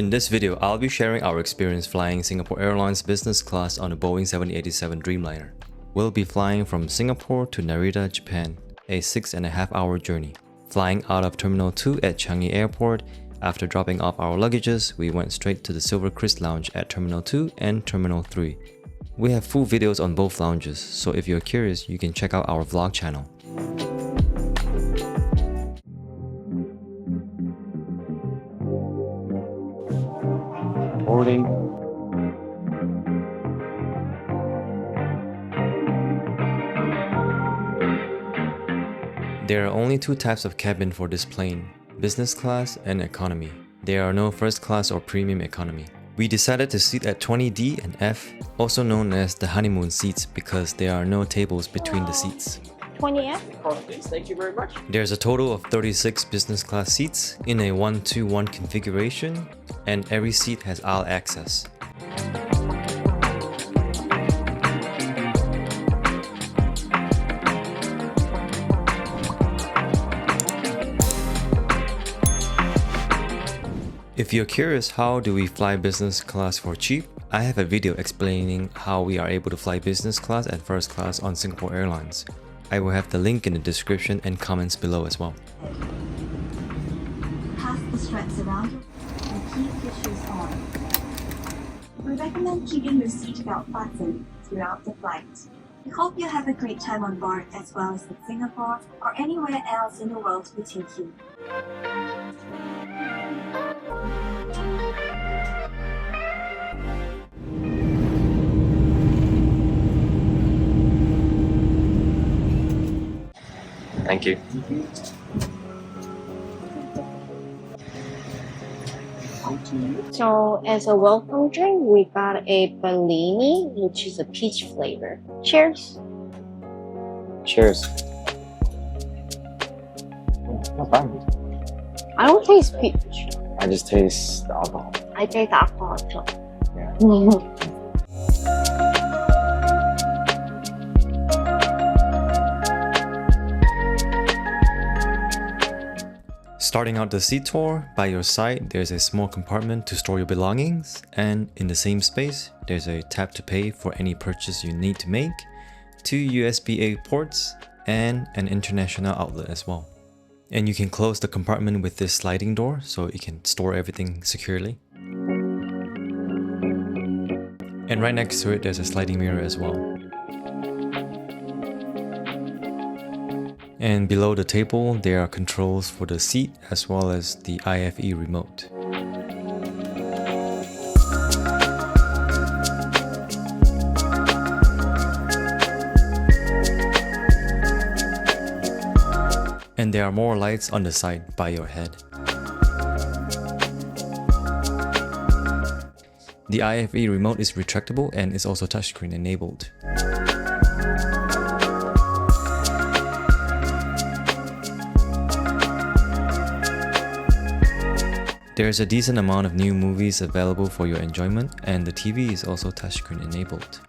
In this video, I'll be sharing our experience flying Singapore Airlines business class on the Boeing 787 Dreamliner. We'll be flying from Singapore to Narita, Japan, a 6.5-hour journey. Flying out of Terminal 2 at Changi Airport, after dropping off our luggages, we went straight to the SilverKris Lounge at Terminal 2 and Terminal 3. We have full videos on both lounges, so if you're curious, you can check out our vlog channel. Boarding. There are only two types of cabin for this plane, business class and economy. There are no first class or premium economy. We decided to sit at 20D and F, also known as the honeymoon seats because there are no tables between the seats. 20F? Perfect, thank you very much. There's a total of 36 business class seats in a 1-to-1 configuration, and every seat has aisle access. If you're curious how do we fly business class for cheap, I have a video explaining how we are able to fly business class and first class on Singapore Airlines. I will have the link in the description and comments below as well. Pass the straps around you and keep your shoes on. We recommend keeping your seatbelt fastened throughout the flight. We hope you have a great time on board as well as in Singapore or anywhere else in the world we take you. Thank you. So as a welcome drink, we got a Bellini, which is a peach flavor. Cheers. Cheers. Not bad. I don't taste peach. I just taste the alcohol. I taste alcohol too. Yeah. Starting out the seat tour, by your side there's a small compartment to store your belongings, and in the same space there's a tap to pay for any purchase you need to make, 2 USB-A ports, and an international outlet as well. And you can close the compartment with this sliding door so you can store everything securely. And right next to it there's a sliding mirror as well. And below the table, there are controls for the seat as well as the IFE remote. And there are more lights on the side by your head. The IFE remote is retractable and is also touchscreen enabled. There's a decent amount of new movies available for your enjoyment, and the TV is also touchscreen enabled.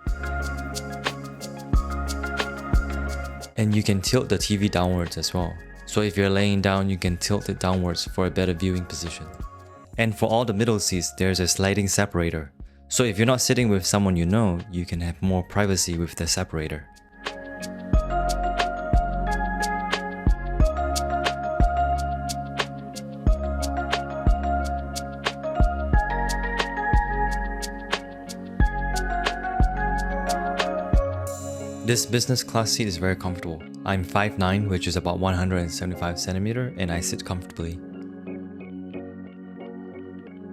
And you can tilt the TV downwards as well. So if you're laying down, you can tilt it downwards for a better viewing position. And for all the middle seats, there's a sliding separator. So if you're not sitting with someone you know, you can have more privacy with the separator. This business class seat is very comfortable. I'm 5'9", which is about 175 cm, and I sit comfortably.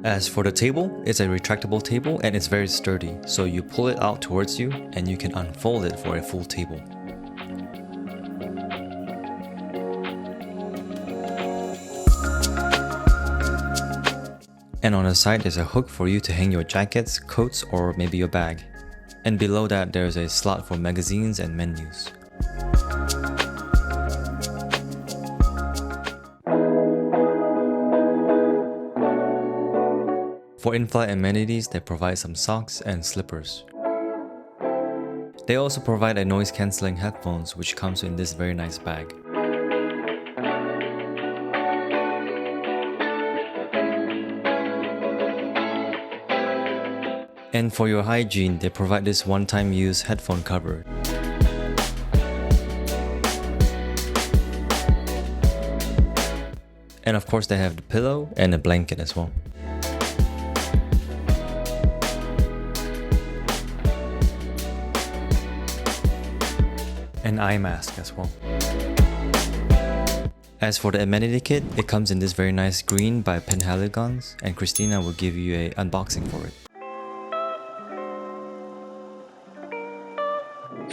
As for the table, it's a retractable table and it's very sturdy, so you pull it out towards you and you can unfold it for a full table. And on the side there's a hook for you to hang your jackets, coats, or maybe your bag. And below that there's a slot for magazines and menus. For in-flight amenities, they provide some socks and slippers. They also provide a noise-cancelling headphones which comes in this very nice bag. And for your hygiene, they provide this one-time use headphone cover. And of course they have the pillow and a blanket as well. An eye mask as well. As for the amenity kit, it comes in this very nice green by Penhaligon, and Christina will give you an unboxing for it.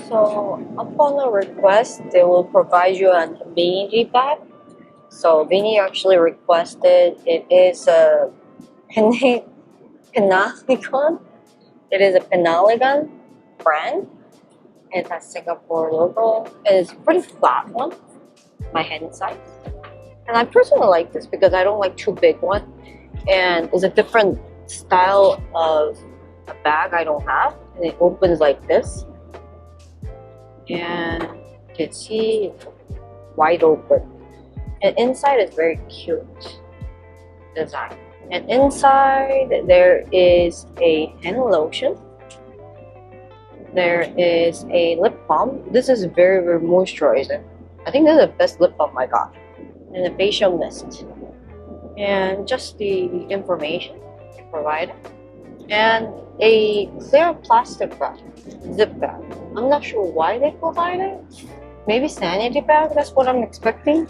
So upon a request, they will provide you an amenity bag. So Vinny actually requested, it is a Penhaligon. It is a Penhaligon brand. It has Singapore logo. It's a pretty flat one, my hand size. And I personally like this because I don't like too big one. And it's a different style of a bag I don't have. And it opens like this. And you can see wide open. And inside is very cute design. And inside there is a hand lotion. There is a lip balm. This is very, very moisturizing. I think this is the best lip balm I got. And a facial mist. And just the information provided. And a clear plastic bag, zip bag. I'm not sure why they provide it. Maybe sanity bag, that's what I'm expecting.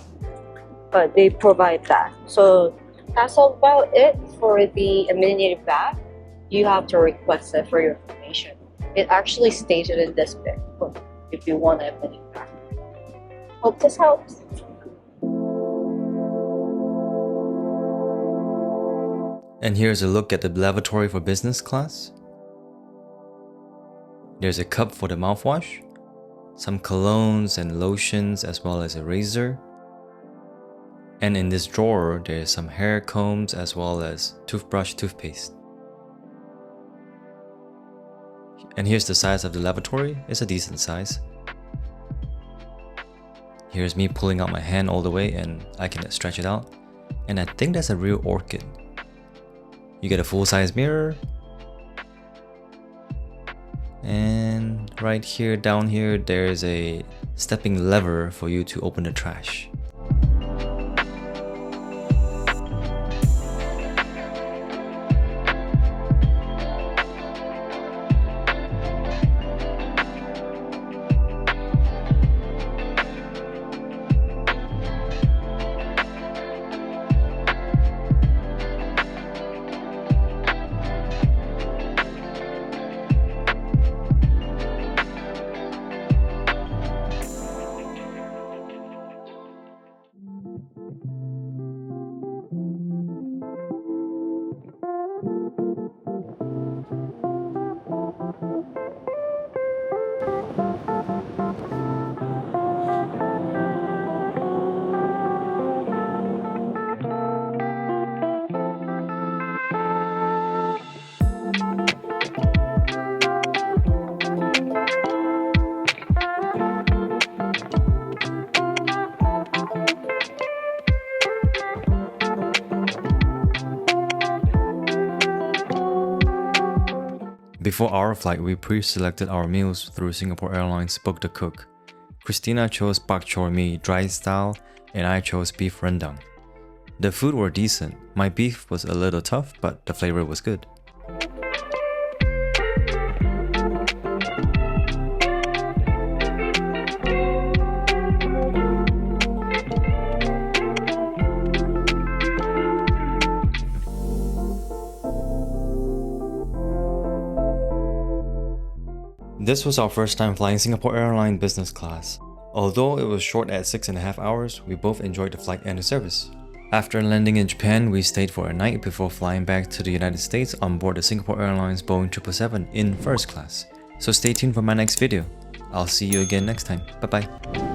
But they provide that. So that's about it for the amenity bag. You have to request it for your information. It actually stated in this bit if you want an amenity bag. Hope this helps. And here's a look at the lavatory for business class. There's a cup for the mouthwash, some colognes and lotions as well as a razor. And in this drawer, there's some hair combs as well as toothbrush, toothpaste. And here's the size of the lavatory. It's a decent size. Here's me pulling out my hand all the way and I can stretch it out. And I think that's a real orchid. You get a full-size mirror. And right here, down here, there's a stepping lever for you to open the trash. Before our flight, we pre-selected our meals through Singapore Airlines Book the Cook. Christina chose bak chor mee dry style and I chose beef rendang. The food were decent. My beef was a little tough, but the flavor was good. This was our first time flying Singapore Airlines business class. Although it was short at 6.5 hours, we both enjoyed the flight and the service. After landing in Japan, we stayed for a night before flying back to the United States on board the Singapore Airlines Boeing 777 in first class. So stay tuned for my next video. I'll see you again next time. Bye bye.